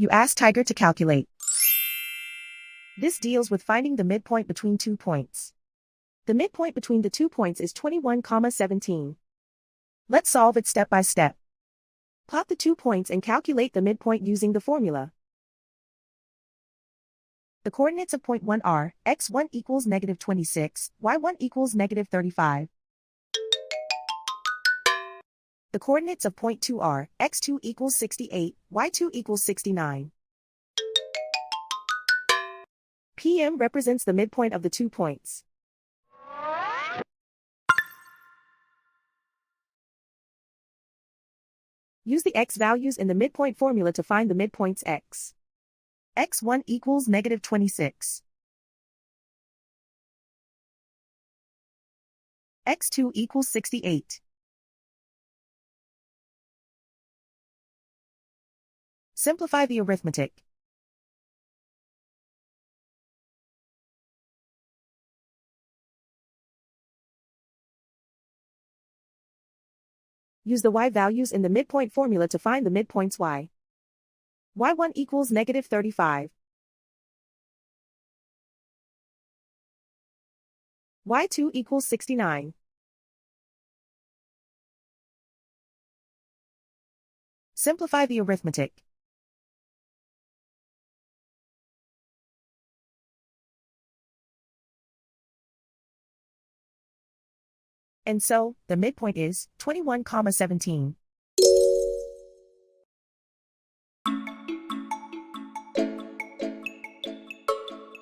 You ask Tiger to calculate. This deals with finding the midpoint between 2 points. The midpoint between the 2 points is 21,17. Let's solve it step by step. Plot the 2 points and calculate the midpoint using the formula. The coordinates of point 1 are, x1 equals -26, y1 equals -35. The coordinates of point 2 are, x2 equals 68, y2 equals 69. PM represents the midpoint of the 2 points. Use the x values in the midpoint formula to find the midpoints x. x1 equals -26. x2 equals 68. Simplify the arithmetic. Use the y values in the midpoint formula to find the midpoints y. y1 equals -35. y2 equals 69. Simplify the arithmetic. And so, the midpoint is 21,17.